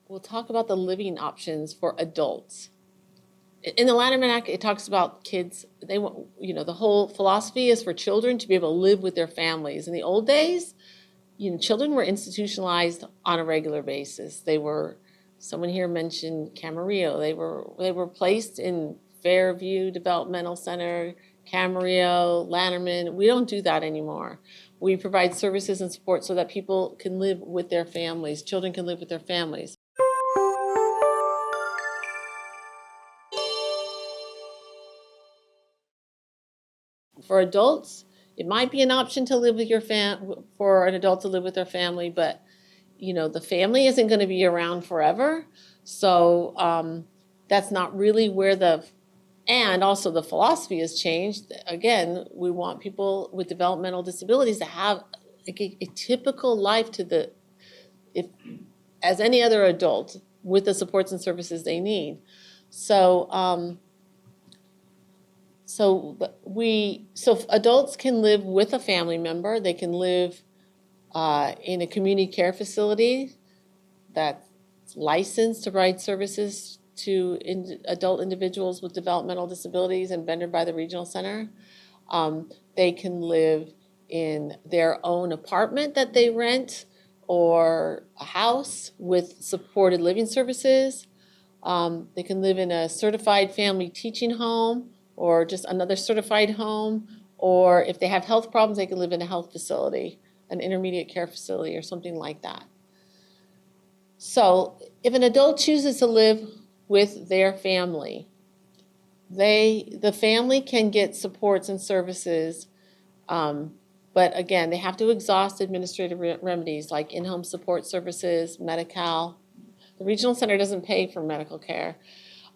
we'll talk about the living options for adults. In the Lanterman Act, it talks about kids, they want, the whole philosophy is for children to be able to live with their families. In the old days, children were institutionalized on a regular basis. Someone here mentioned Camarillo. They were placed in Fairview Developmental Center, Camarillo, Lanterman. We don't do that anymore. We provide services and support so that people can live with their families, children can live with their families. For adults, it might be an option to live with for an adult to live with their family, but the family isn't going to be around forever. So that's not really where and also the philosophy has changed. Again, we want people with developmental disabilities to have a typical life as any other adult with the supports and services they need. So adults can live with a family member. They can live in a community care facility that's licensed to provide services to adult individuals with developmental disabilities and vended by the regional center. They can live in their own apartment that they rent or a house with supported living services. They can live in a certified family teaching home or just another certified home, or if they have health problems, they can live in a health facility, an intermediate care facility or something like that. So if an adult chooses to live with their family, the family can get supports and services, but again, they have to exhaust administrative remedies like in-home support services, Medi-Cal. The regional center doesn't pay for medical care,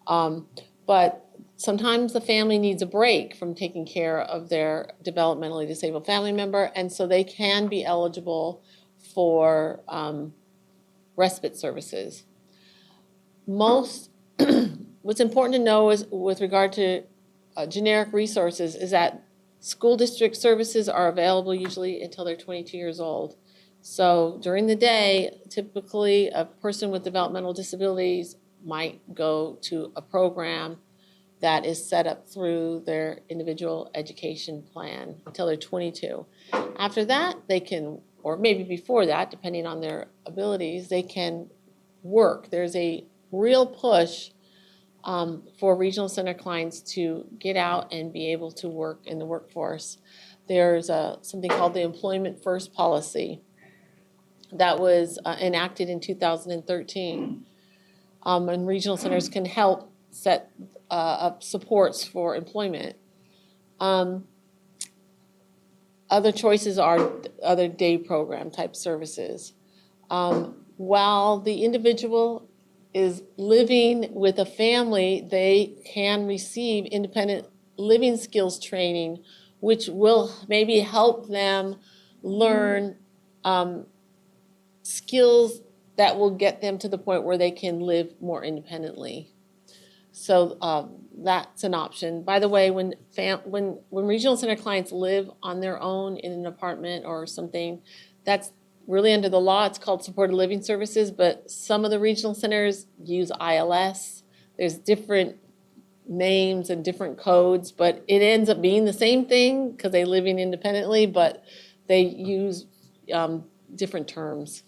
but sometimes the family needs a break from taking care of their developmentally disabled family member, and so they can be eligible for respite services. What's important to know is with regard to generic resources is that school district services are available usually until they're 22 years old. So during the day, typically a person with developmental disabilities might go to a program that is set up through their individual education plan until they're 22. After that, they can, or maybe before that, depending on their abilities, they can work. There's a real push for regional center clients to get out and be able to work in the workforce. There's something called the Employment First policy that was enacted in 2013. And regional centers can help set up supports for employment. Other choices are other day program type services. While the individual is living with a family, they can receive independent living skills training, which will maybe help them learn skills that will get them to the point where they can live more independently. So that's an option. By the way, when regional center clients live on their own in an apartment or something, that's really under the law. It's called supported living services, but some of the regional centers use ILS. There's different names and different codes, but it ends up being the same thing because they're living independently, but they use different terms.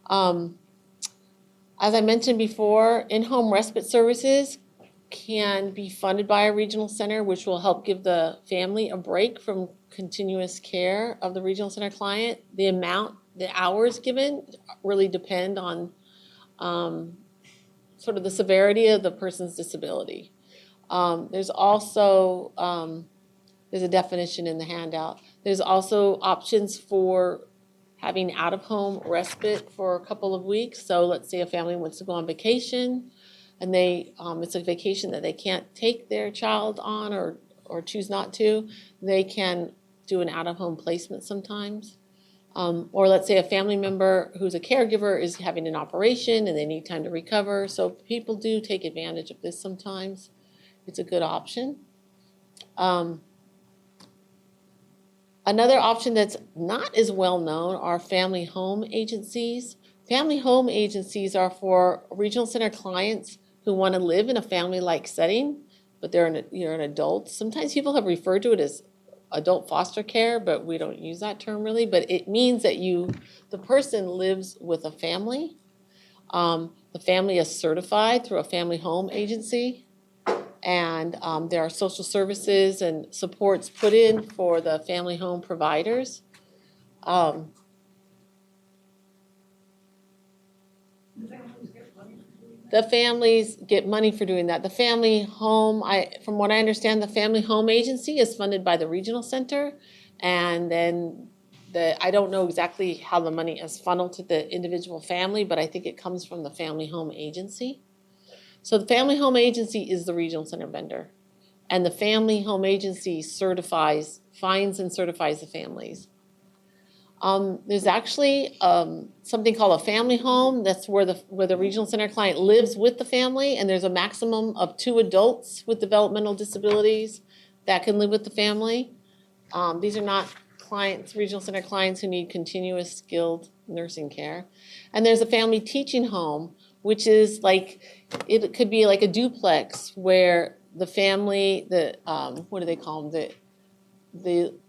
As I mentioned before, in-home respite services can be funded by a regional center, which will help give the family a break from continuous care of the regional center client. The hours given really depend on sort of the severity of the person's disability. There's also, there's a definition in the handout. There's also options for having out-of-home respite for a couple of weeks. So let's say a family wants to go on vacation and it's a vacation that they can't take their child on or choose not to, they can do an out-of-home placement sometimes. Or let's say a family member who's a caregiver is having an operation and they need time to recover. So people do take advantage of this sometimes. It's a good option. Another option that's not as well known are family home agencies. Family home agencies are for regional center clients who want to live in a family-like setting, but you're an adult. Sometimes people have referred to it as adult foster care, but we don't use that term really. But it means that the person lives with a family. The family is certified through a family home agency, and there are social services and supports put in for the family home providers. The families get money for doing that. The family home, from what I understand, the family home agency is funded by the regional center, and then I don't know exactly how the money is funneled to the individual family, but I think it comes from the family home agency. So the family home agency is the regional center vendor, and the family home agency finds and certifies the families. There's actually something called a family home. That's where the regional center client lives with the family, and there's a maximum of 2 adults with developmental disabilities that can live with the family. These are not regional center clients who need continuous skilled nursing care. And there's a family teaching home, which is it could be like a duplex where the family, what do they call them?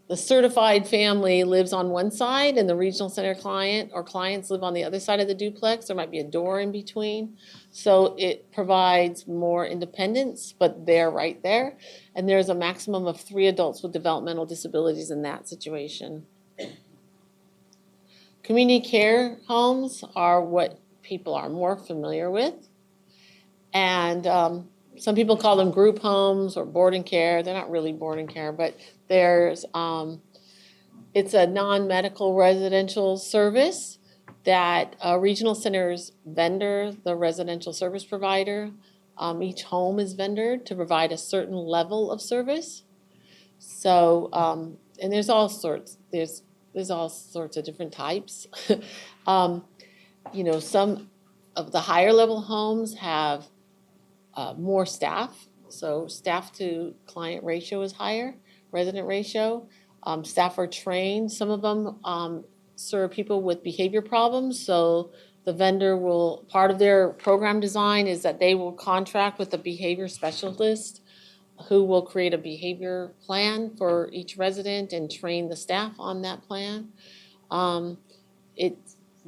The certified family lives on one side and the regional center client or clients live on the other side of the duplex. There might be a door in between. So it provides more independence, but they're right there. And there's a maximum of 3 adults with developmental disabilities in that situation. Community care homes are what people are more familiar with. And some people call them group homes or boarding care. They're not really boarding care, but it's a non-medical residential service that regional centers vendor the residential service provider. Each home is vendored to provide a certain level of service. So, and there's all sorts of different types. Some of the higher level homes have more staff, so staff to client ratio is higher, resident ratio. Staff are trained. Some of them serve people with behavior problems, so the vendor part of their program design is that they will contract with a behavior specialist who will create a behavior plan for each resident and train the staff on that plan.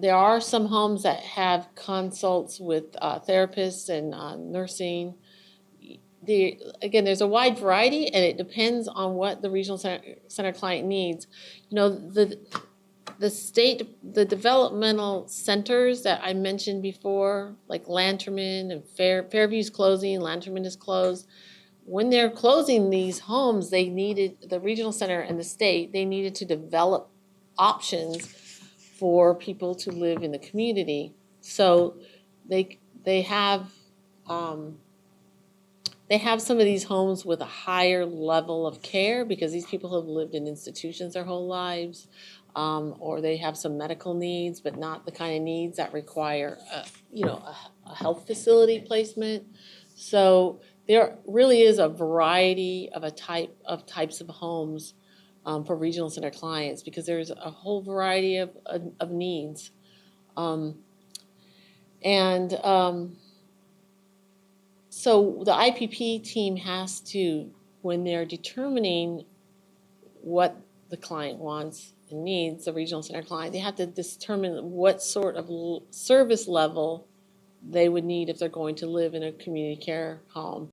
There are some homes that have consults with therapists and nursing. Again, there's a wide variety, and it depends on what the regional center client needs. The developmental centers that I mentioned before, like Lanterman and Fairview's closing, Lanterman is closed. When they're closing these homes, the regional center and the state, they needed to develop options for people to live in the community. So they have some of these homes with a higher level of care because these people have lived in institutions their whole lives, or they have some medical needs, but not the kind of needs that require a health facility placement. So there really is a variety of types of homes for regional center clients because there's a whole variety of needs. So the IPP team has to, when they're determining what the client wants and needs, the regional center client, they have to determine what sort of service level they would need if they're going to live in a community care home.